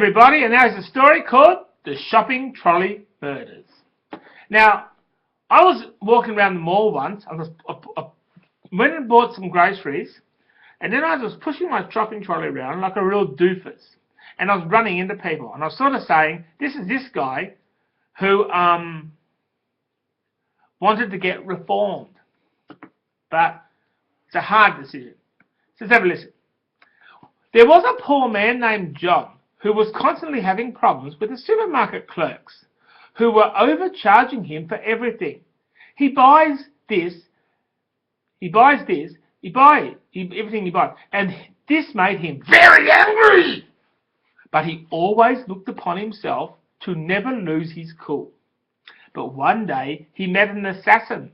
Everybody, and there's a story called The Shopping Trolley Murders. Now, I was walking around the mall once. I went and bought some groceries, and then I was pushing my shopping trolley around like a real doofus. And I was running into people, and I was sort of saying, this is this guy who wanted to get reformed. But it's a hard decision. So let's have a listen. There was a poor man named John who was constantly having problems with the supermarket clerks who were overcharging him for everything. He buys everything he buys, and this made him very angry. But he always looked upon himself to never lose his cool. But one day he met an assassin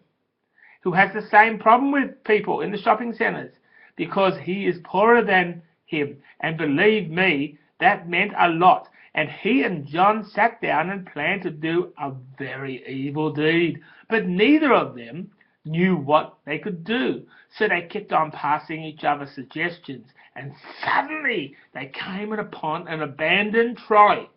who has the same problem with people in the shopping centres because he is poorer than him, and believe me, that meant a lot. And he and John sat down and planned to do a very evil deed, but neither of them knew what they could do, so they kept on passing each other suggestions, and suddenly they came upon an abandoned trolley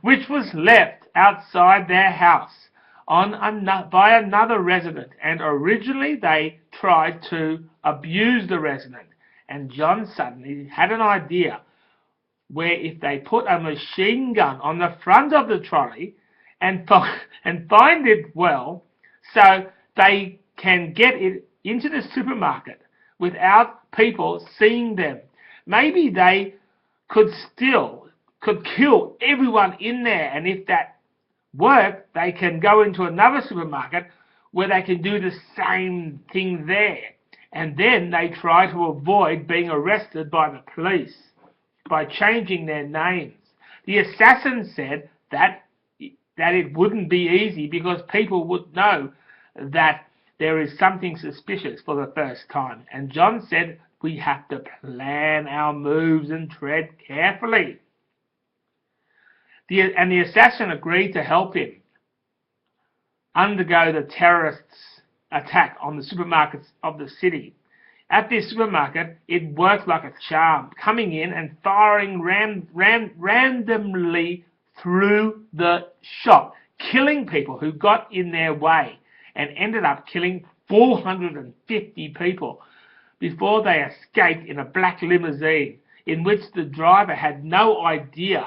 which was left outside their house by another resident, and originally they tried to abuse the resident. And John suddenly had an idea where if they put a machine gun on the front of the trolley and find it well, so they can get it into the supermarket without people seeing them. Maybe they could kill everyone in there, and if that worked, they can go into another supermarket where they can do the same thing there. And then they try to avoid being arrested by the police by changing their names. The assassin said that it wouldn't be easy because people would know that there is something suspicious for the first time. And John said, we have to plan our moves and tread carefully. And the assassin agreed to help him undergo the terrorists' attack on the supermarkets of the city. At this supermarket, it worked like a charm, coming in and firing randomly through the shop, killing people who got in their way, and ended up killing 450 people before they escaped in a black limousine in which the driver had no idea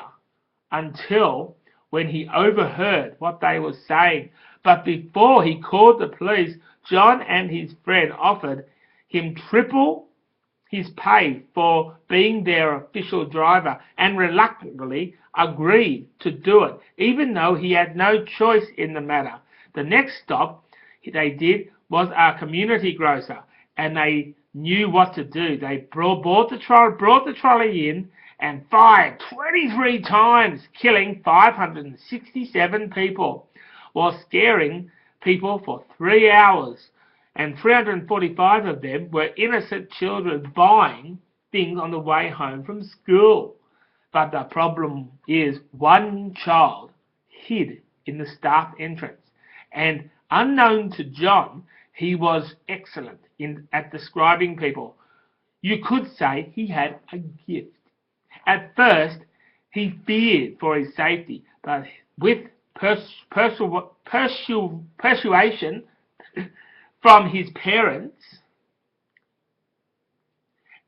until when he overheard what they were saying. But before he called the police, John and his friend offered him triple his pay for being their official driver, and reluctantly agreed to do it, even though he had no choice in the matter. The next stop they did was a community grocer, and they knew what to do. They brought the trolley in and fired 23 times, killing 567 people, while scaring people for 3 hours. And 345 of them were innocent children buying things on the way home from school. But the problem is one child hid in the staff entrance, and unknown to John, he was excellent at describing people. You could say he had a gift. At first, he feared for his safety, but with persuasion from his parents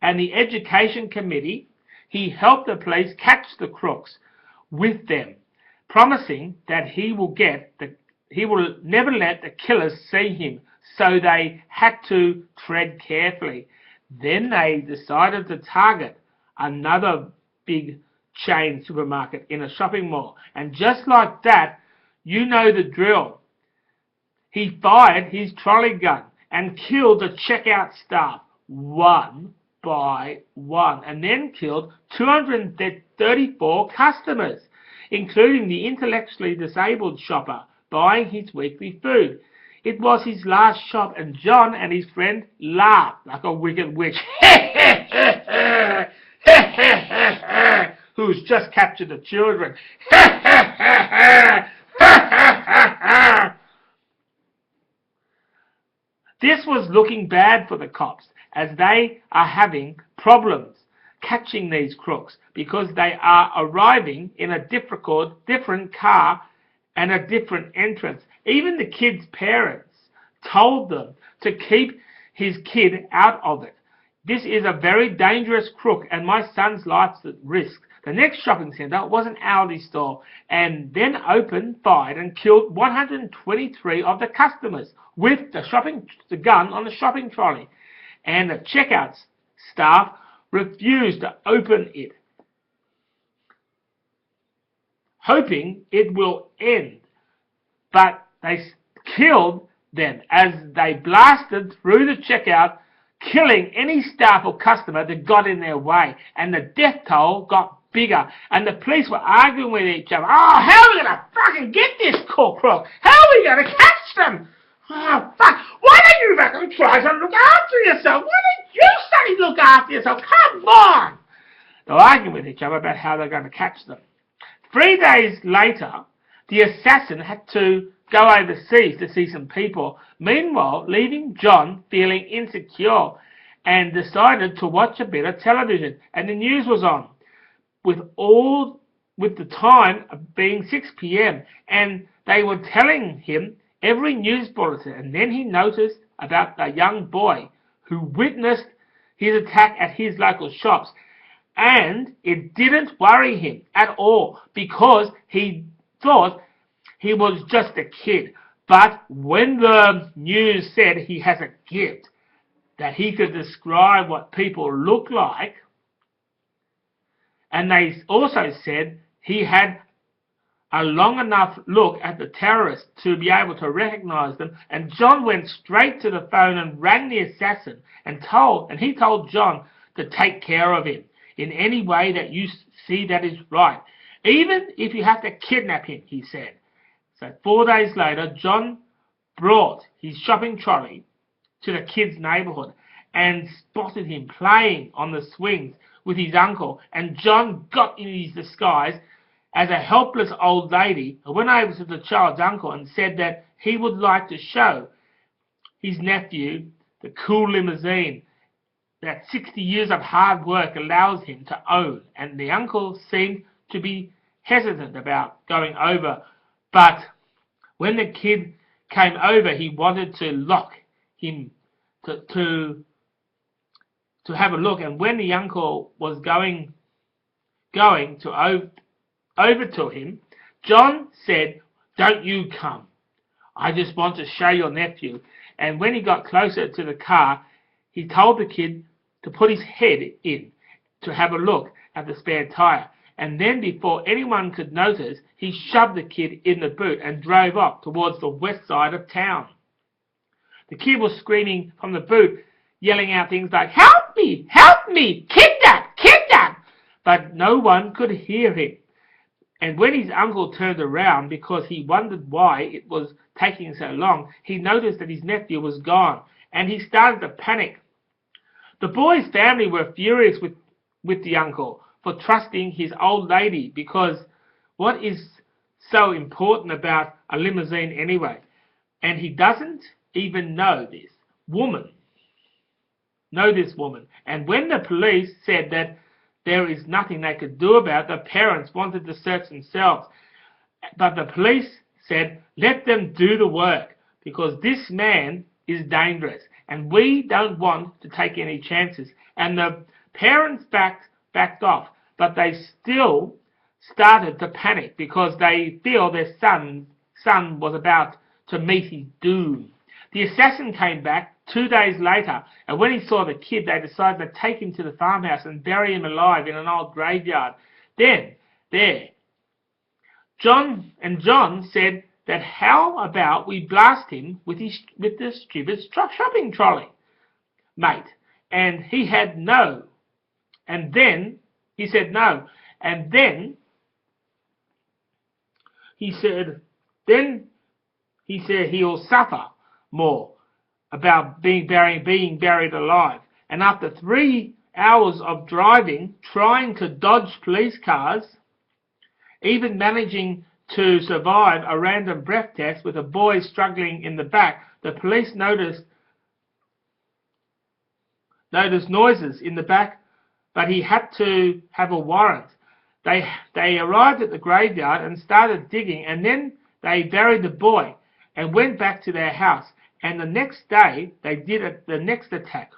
and the education committee, he helped the police catch the crooks with them, promising that he will never let the killers see him, so they had to tread carefully. Then they decided to target another big chain supermarket in a shopping mall, and just like that, you know the drill. He fired his trolley gun and killed the checkout staff one by one, and then killed 234 customers, including the intellectually disabled shopper buying his weekly food. It was his last shop, and John and his friend laughed like a wicked witch. Who's just captured the children. This was looking bad for the cops, as they are having problems catching these crooks because they are arriving in a different car and a different entrance. Even the kid's parents told them to keep his kid out of it. This is a very dangerous crook and my son's life's at risk. The next shopping centre was an Aldi store and then opened, fired and killed 123 of the customers with the gun on the shopping trolley. And the checkout staff refused to open it, hoping it will end. But they killed them as they blasted through the checkout, killing any staff or customer that got in their way. And the death toll got bigger. And the police were arguing with each other. Oh, how are we going to fucking get this crook? How are we going to catch them? Oh, fuck. Why don't you fucking try to look after yourself? Why don't you study look after yourself? Come on. They were arguing with each other about how they're going to catch them. 3 days later, the assassin had to go overseas to see some people. Meanwhile, leaving John feeling insecure and decided to watch a bit of television. And the news was on with the time being 6 p.m. and they were telling him every news bulletin. And then he noticed about a young boy who witnessed his attack at his local shops. And it didn't worry him at all because he thought he was just a kid. But when the news said he has a gift, that he could describe what people look like, and they also said he had a long enough look at the terrorists to be able to recognize them, and John went straight to the phone and rang the assassin and he told John to take care of him in any way that you see that is right, even if you have to kidnap him, he said. So 4 days later, John brought his shopping trolley to the kid's neighbourhood and spotted him playing on the swings with his uncle. And John got in his disguise as a helpless old lady and went over to the child's uncle and said that he would like to show his nephew the cool limousine that 60 years of hard work allows him to own. And the uncle seemed to be hesitant about going over, but when the kid came over, he wanted to lock him to have a look. And when the uncle was going to over to him, John said, "Don't you come. I just want to show your nephew." And when he got closer to the car, he told the kid to put his head in to have a look at the spare tire. And then before anyone could notice, he shoved the kid in the boot and drove off towards the west side of town. The kid was screaming from the boot, yelling out things like, "Help me! Help me! Kidnap! Kidnap!" But no one could hear him. And when his uncle turned around, because he wondered why it was taking so long, he noticed that his nephew was gone, and he started to panic. The boy's family were furious with the uncle for trusting his old lady, because what is so important about a limousine anyway? And he doesn't even know this woman. And when the police said that there is nothing they could do about it, the parents wanted to search themselves. But the police said, let them do the work, because this man is dangerous and we don't want to take any chances. And the parents backed off, but they still started to panic because they feel their son was about to meet his doom. The assassin came back 2 days later, and when he saw the kid, they decided to take him to the farmhouse and bury him alive in an old graveyard. Then, John said that how about we blast him with the stupid shopping trolley, mate? And he said no. And then he said he'll suffer more about being buried alive. And after 3 hours of driving, trying to dodge police cars, even managing to survive a random breath test with a boy struggling in the back, the police noticed noises in the back but he had to have a warrant. They arrived at the graveyard and started digging, and then they buried the boy and went back to their house. And the next day, they did the next attack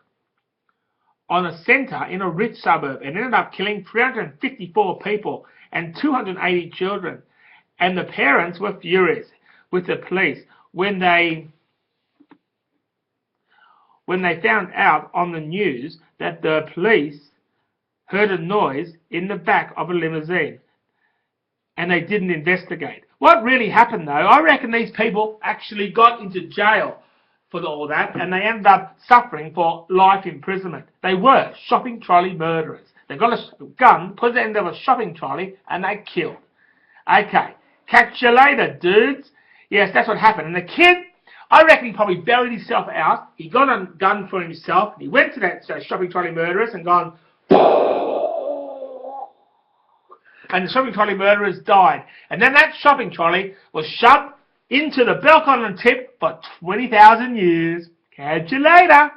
on a centre in a rich suburb and ended up killing 354 people and 280 children. And the parents were furious with the police when they found out on the news that the police heard a noise in the back of a limousine and they didn't investigate. What really happened though, I reckon these people actually got into jail for all that and they ended up suffering for life imprisonment. They were shopping trolley murderers. They got a gun, put it in the end of a shopping trolley and they killed. Okay, catch you later, dudes. Yes, that's what happened. And the kid, I reckon he probably buried himself out. He got a gun for himself. He went to that shopping trolley murderers and gone, and the shopping trolley murderers died. And then that shopping trolley was shoved into the Belconnen tip for 20,000 years. Catch you later.